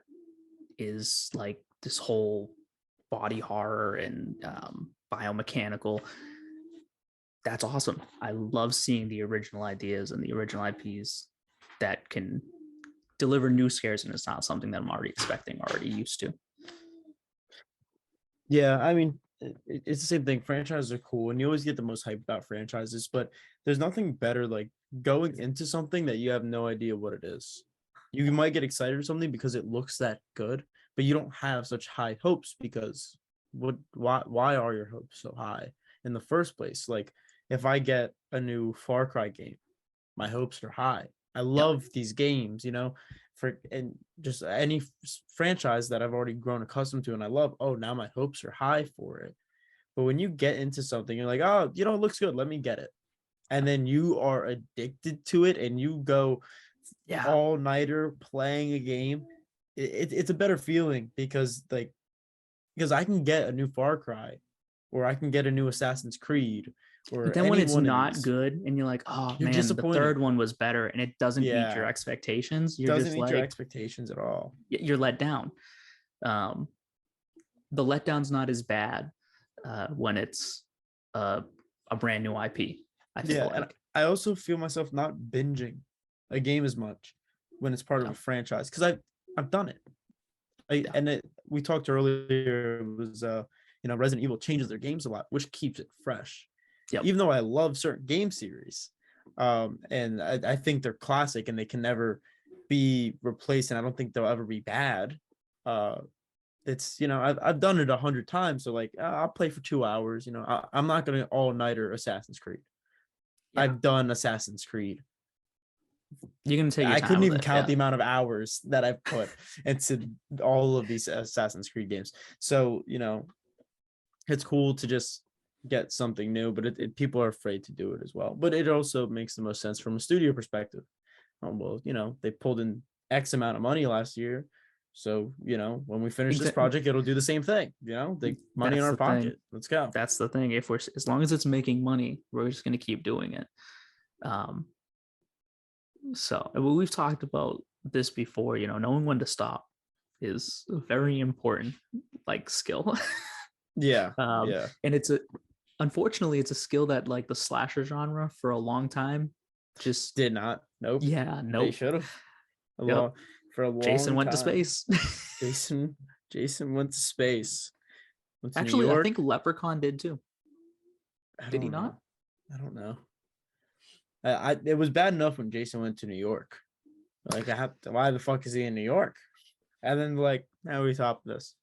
is like this whole body horror and biomechanical. That's awesome. I love seeing the original ideas and the original IPs that can deliver new scares, and it's not something that I'm already expecting, already used to. Yeah, I mean, it's the same thing. Franchises are cool, and you always get the most hype about franchises, but there's nothing better like going into something that you have no idea what it is. You might get excited or something because it looks that good, but you don't have such high hopes because why are your hopes so high in the first place? Like if I get a new Far Cry game, my hopes are high. I Yeah. love these games, and just any franchise that I've already grown accustomed to and I love. Oh, now my hopes are high for it. But when you get into something, you're like, oh, it looks good. Let me get it. And then you are addicted to it and you go Yeah. all nighter playing a game. It's a better feeling because I can get a new Far Cry or I can get a new Assassin's Creed But or then when any it's one of not these. good and you're like, oh You're man, the third disappointed. one was better and it doesn't meet your Yeah. expectations, you're Doesn't just meet your like, expectations at all. you're let down. Um, the letdown's not as bad when it's uh, a brand new IP, I feel Yeah, and like. I also feel myself not binging a game as much when it's part of Yeah. a franchise because I've done it. Yeah. We talked earlier, it was Resident Evil changes their games a lot, which keeps it fresh. Yep. Even though I love certain game series, and I think they're classic and they can never be replaced, and I don't think they'll ever be bad. It's I've done it 100 times, so like I'll play for 2 hours. I'm not gonna all nighter Assassin's Creed. Yeah. I've done Assassin's Creed. You're going to take your I time couldn't with even it. count Yeah. the amount of hours that I've put into all of these Assassin's Creed games. So, it's cool to just get something new, but people are afraid to do it as well. But it also makes the most sense from a studio perspective. Well, they pulled in X amount of money last year. So, when we finish this Exactly. project, it'll do the same thing, the money in That's our the thing. pocket. Let's go. That's the thing. If we're as long as it's making money, we're just going to keep doing it. Um, so we've talked about this before. Knowing when to stop is a very important like skill. Yeah. um, Yeah. and unfortunately it's a skill that like the slasher genre for a long time just, Did not. Nope. yeah, They nope. should have. A Yep. long for a Jason long went to time. space. Jason Jason went to space. Went to New Actually, I York. think Leprechaun did too. I Did he don't not? know. I don't know. It was bad enough when Jason went to New York. Like why the fuck is he in New York? And then like now we top this.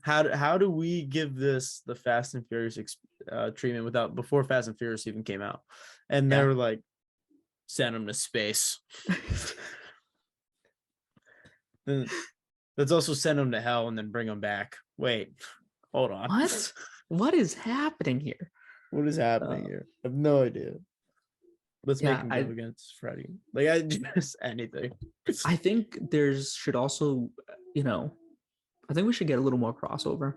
How do we give this the Fast and Furious treatment without before Fast and Furious even came out? And they Yeah. were like, send him to space. Then let's also send him to hell and then bring him back. Wait, hold on. What? What is happening here? What is happening Uh, here? I have no idea. Let's make yeah, him go against Freddy. Like I just anything. I think there's should also, you know, I think we should get a little more crossover.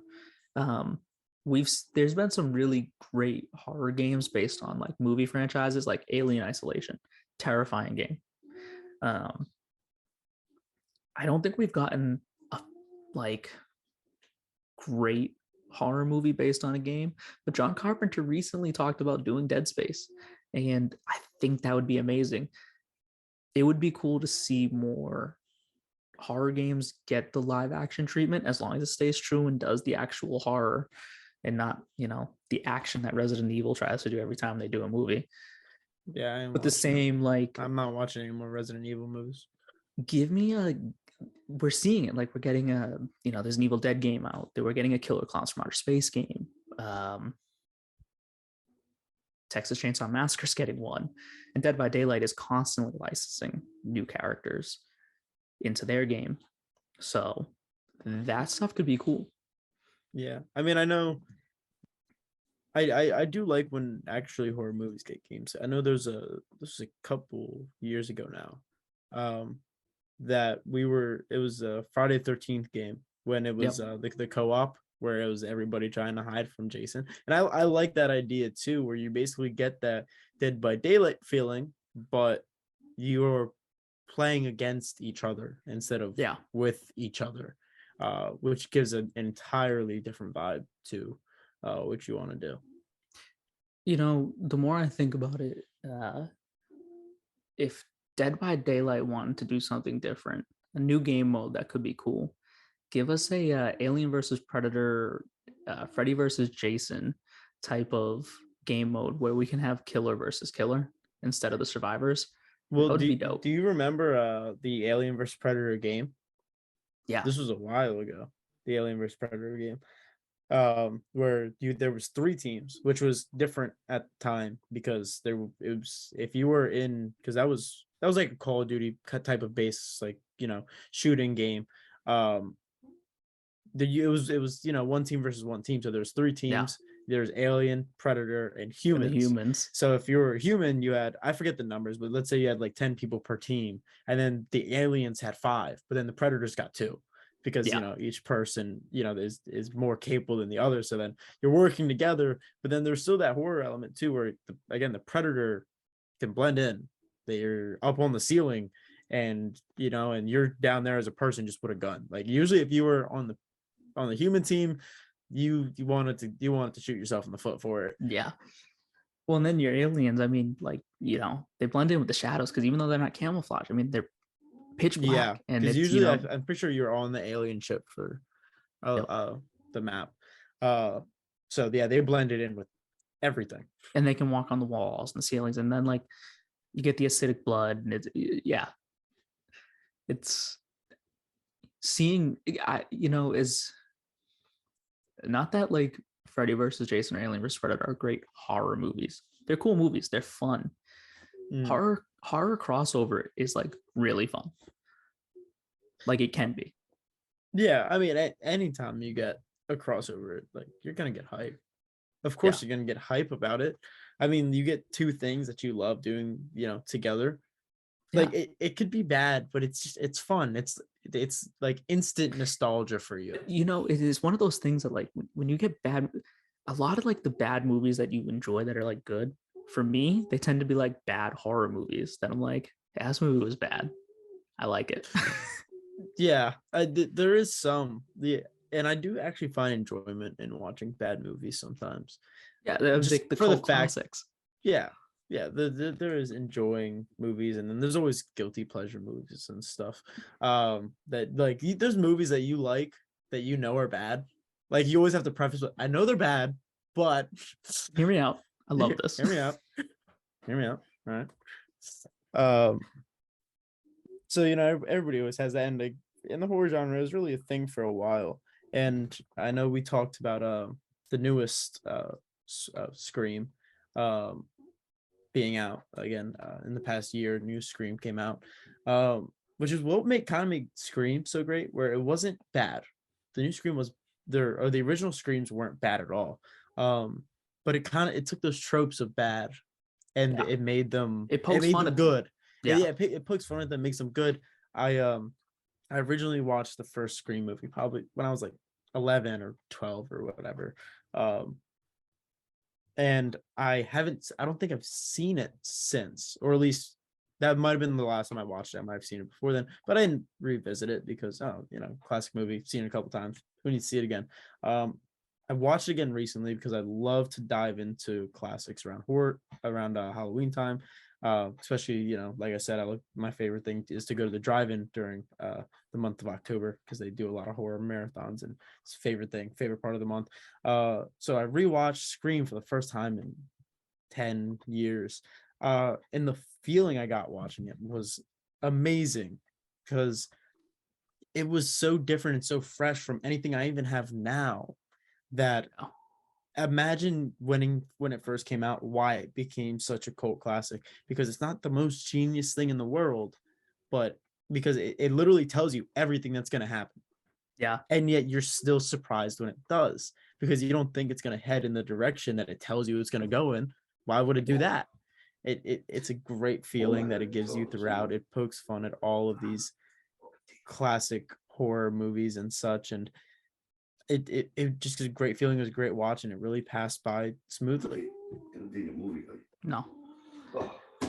Um, there's been some really great horror games based on like movie franchises, like Alien Isolation, terrifying game. Um, I don't think we've gotten a like great horror movie based on a game, but John Carpenter recently talked about doing Dead Space, and I think that would be amazing. It would be cool to see more horror games get the live action treatment as long as it stays true and does the actual horror and not, the action that Resident Evil tries to do every time they do a movie. Yeah, I am But the watching them. same, like, I'm not watching any more Resident Evil movies. give me we're seeing it, like we're getting there's an Evil Dead game out. We're getting a Killer Clowns from Outer Space game. Texas Chainsaw Massacre's getting one, and Dead by Daylight is constantly licensing new characters into their game. So that stuff could be cool. Yeah, I mean, I know. I do like when actually horror movies get games. I know this was a couple years ago now, that it was a Friday 13th game when it was Yep. the co-op where it was everybody trying to hide from Jason. And I like that idea too, where you basically get that Dead by Daylight feeling, but you're playing against each other instead of Yeah. with each other, which gives an entirely different vibe to what you want to do. The more I think about it, if Dead by Daylight wanted to do something different, a new game mode that could be cool, give us a Alien versus Predator, Freddy versus Jason type of game mode where we can have killer versus killer instead of the survivors. Well, That would be dope. do you remember the Alien vs Predator game? Yeah. This was a while ago. The Alien vs Predator game, where there was 3 teams, which was different at the time because it was, if you were in, because that was like a Call of Duty type of base, like shooting game. It was 1 team versus 1 team, so there's 3 teams. There's Alien, Predator, and And the humans. humans. So if you were a human, you had, I forget the numbers, but let's say you had like 10 people per team, and then the aliens had 5, but then the Predators got 2 because each person is more capable than the other. So then you're working together, but then there's still that horror element too, where again the Predator can blend in. They're up on the ceiling, and and you're down there as a person just with a gun. Like usually if you were on the human team, you wanted to shoot yourself in the foot for it. Yeah. Well, and then your aliens, I mean, like, they blend in with the shadows because even though they're not camouflage, I mean, they're pitch black. Yeah, and because it's, usually I'm pretty sure you're on the alien ship for the map. So yeah, they blended in with everything. And they can walk on the walls and the ceilings, and then like you get the acidic blood, and it's seeing, is not that like Freddy versus Jason or Alien versus Predator are great horror movies. They're cool movies. They're fun. Horror crossover is like really fun. Like it can be. Yeah, I mean, anytime you get a crossover, like you're gonna get hype. Of course, you're gonna get hype about it. I mean, you get 2 things that you love doing, together. Like it could be bad, but it's fun. It's like instant nostalgia for you. It is one of those things that like when you get bad, a lot of like the bad movies that you enjoy that are like good, for me, they tend to be like bad horror movies that I'm like, hey, this movie was bad. I like it. Yeah, there is some. Yeah, and I do actually find enjoyment in watching bad movies sometimes. Yeah, just like the cult classics. Yeah, there is enjoying movies, and then there's always guilty pleasure movies and stuff. That like there's movies that you like that are bad. Like you always have to preface with, I know they're bad, but hear me out. I love this. Hear me out. Hear me out. All right. So everybody always has that, and like in the horror genre, it was really a thing for a while. And I know we talked about the newest Scream being out again in the past year. New Scream came out, which is what made Scream so great, where it wasn't bad. The new Scream was the original Screams weren't bad at all. But it took those tropes of bad and Yeah. it made them It pokes fun at them. good. Yeah. It pokes fun at them, makes them good. I originally watched the first Scream movie probably when I was like 11 or 12 or whatever. And I don't think I've seen it since, or at least that might have been the last time I watched it. I might have seen it before then, but I didn't revisit it because, classic movie, seen it a couple times. Who needs to see it again? I watched it again recently because I love to dive into classics around Halloween time. Especially, like I said, my favorite thing is to go to the drive-in during the month of October because they do a lot of horror marathons, and it's favorite part of the month. So I rewatched Scream for the first time in 10 years. And the feeling I got watching it was amazing because it was so different and so fresh from anything I even have now that imagine when it first came out, why it became such a cult classic, because it's not the most genius thing in the world, but because it literally tells you everything that's going to happen. Yeah. And yet you're still surprised when it does, because you don't think it's going to head in the direction that it tells you it's going to go in. Why would it do that? It's a great feeling that it gives you throughout. It pokes fun at all of these classic horror movies and such, and it just is a great feeling. It was a great watch, and it really passed by smoothly. No.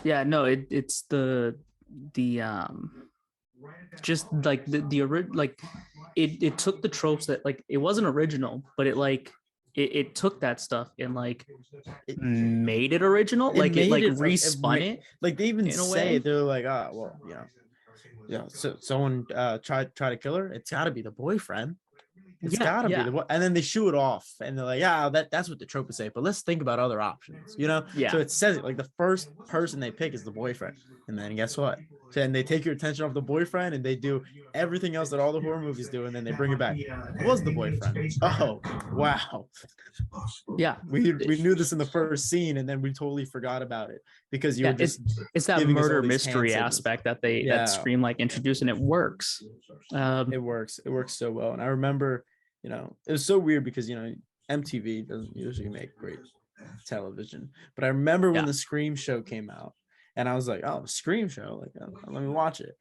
Yeah, no, it's the just like the original, like it took the tropes that, like, it wasn't original, but it took that stuff and like it made it original. Like it respun it. Like they even say, they're like, so someone try to kill her. It's got to be the boyfriend. It's gotta be the one, and then they shoo it off, and they're like, that's what the trope is saying. But let's think about other options, Yeah. So it says it like the first person they pick is the boyfriend, and then guess what? Then they take your attention off the boyfriend, and they do everything else that all the horror movies do, and then they bring it back. It was the boyfriend. Oh wow. Yeah, we knew this in the first scene, and then we totally forgot about it because you were just it's that murder mystery aspect that that Scream like introduced, and it works. It works so well. And I remember, it was so weird because MTV doesn't usually make great television, but I remember when the Scream show came out, and I was like, oh, Scream show, like, let me watch it.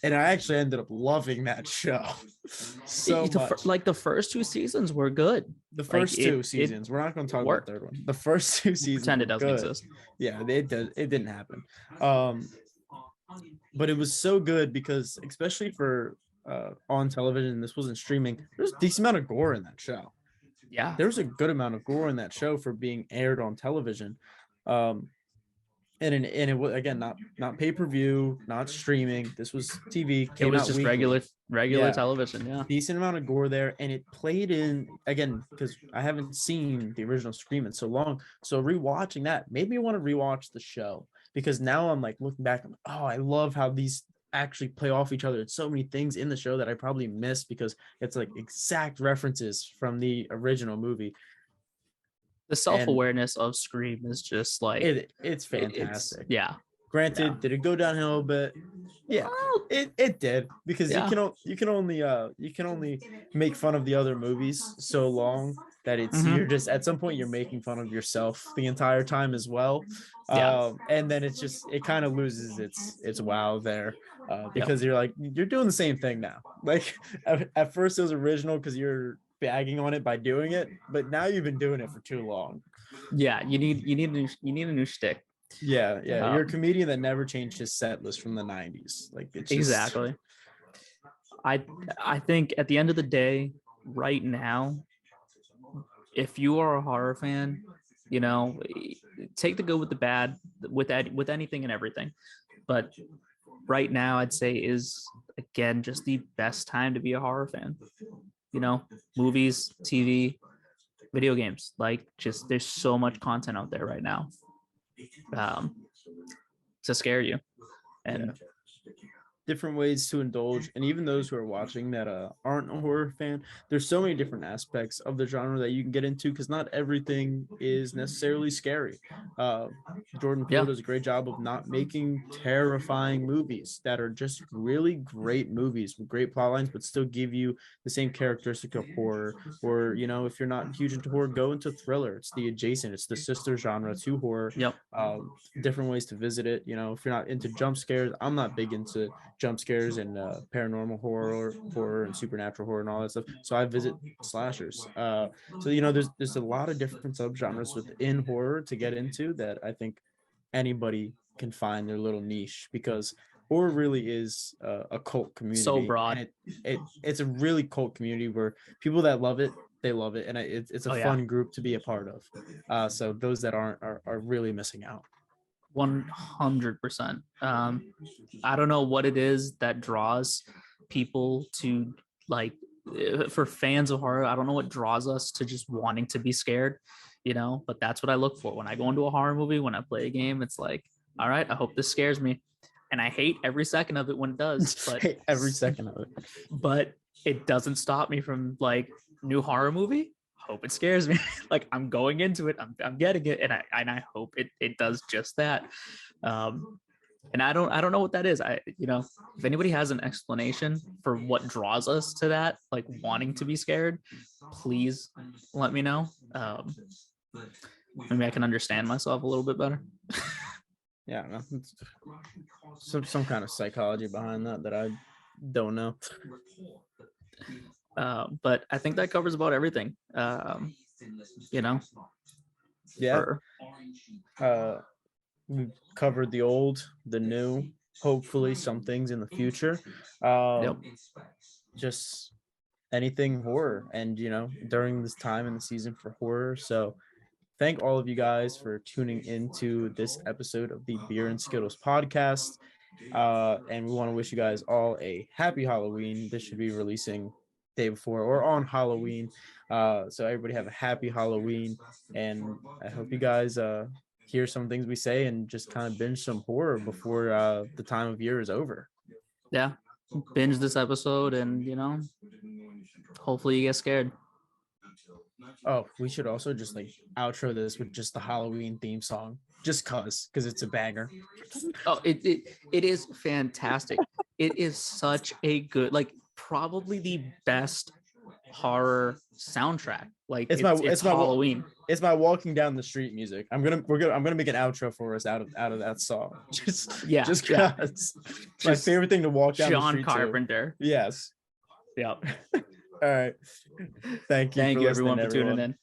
And I actually ended up loving that show so much. Like the first two seasons were good. The first two seasons. We're not going to talk about the third one. The first two seasons. Pretend it doesn't exist. Yeah, it does. It didn't happen. But it was so good because, especially for on television, this wasn't streaming. There's a decent amount of gore in that show. Yeah, there's a good amount of gore in that show for being aired on television. And it was, again, not pay-per-view, not streaming. This was TV. It was just weekly. regular television. Yeah, decent amount of gore there, and it played in, again, because I haven't seen the original Scream in so long. So rewatching that made me want to rewatch the show, because now I'm like looking back, I'm like, oh, I love how these actually play off each other. It's so many things in the show that I probably missed because it's like exact references from the original movie. The self-awareness of Scream is just like it's fantastic. Yeah. Granted, did it go downhill a bit? Yeah, it did, because you can only make fun of the other movies so long that it's you're just, at some point you're making fun of yourself the entire time as well. And then it kind of loses its wow there, because you're like, you're doing the same thing now. Like at first it was original because you're bagging on it by doing it, but now you've been doing it for too long. Yeah, you need a new shtick. Yeah, you're a comedian that never changed his set list from the 90s. Like, it's just... Exactly. I think at the end of the day, right now, if you are a horror fan, take the good with the bad, with anything and everything. But right now, I'd say is, again, just the best time to be a horror fan. Movies, TV, video games, like, just there's so much content out there right now to scare you. And different ways to indulge, and even those who are watching that aren't a horror fan, there's so many different aspects of the genre that you can get into, because not everything is necessarily scary. uh Jordan Peele Yeah. does a great job of not making terrifying movies that are just really great movies with great plot lines, but still give you the same characteristic of horror. Or, if you're not huge into horror, go into thriller. It's the adjacent, it's the sister genre to horror. Yep. Different ways to visit it. If you're not into jump scares, I'm not big into jump scares and paranormal horror and supernatural horror and all that stuff. So I visit slashers. So there's a lot of different subgenres within horror to get into that I think anybody can find their little niche, because horror really is a cult community. So broad. And it's a really cult community where people that love it, they love it, and it's a fun group to be a part of. So those that aren't are really missing out. 100%. I don't know what it is that draws people to, like, for fans of horror, I don't know what draws us to just wanting to be scared, but that's what I look for when I go into a horror movie. When I play a game, it's like, all right, I hope this scares me, and I hate every second of it when it does, but every second of it. But it doesn't stop me from, like, new horror movie, hope it scares me. Like, I'm going into it, I'm getting it, and I hope it does just that. And I don't know what that is. If anybody has an explanation for what draws us to that, like wanting to be scared, please let me know. Maybe I can understand myself a little bit better. Yeah, no, some kind of psychology behind that I don't know. But I think that covers about everything. Yeah. We've covered the old, the new, hopefully some things in the future. Just anything horror, and during this time in the season for horror. So thank all of you guys for tuning into this episode of the Beer and Skittles podcast. And we want to wish you guys all a happy Halloween. This should be releasing day before or on Halloween. So everybody have a happy Halloween, and I hope you guys hear some things we say and just kind of binge some horror before the time of year is over. Yeah, binge this episode, and hopefully you get scared. Oh, we should also just outro this with just the Halloween theme song, just because it's a banger. Oh, it is fantastic. It is such a good, probably the best horror soundtrack. It's my Halloween. It's my walking down the street music. I'm gonna make an outro for us out of that song. Just because my favorite thing to walk down the street. John Carpenter. To. Yes. Yep. All right. Thank you. Thank you everyone for tuning in.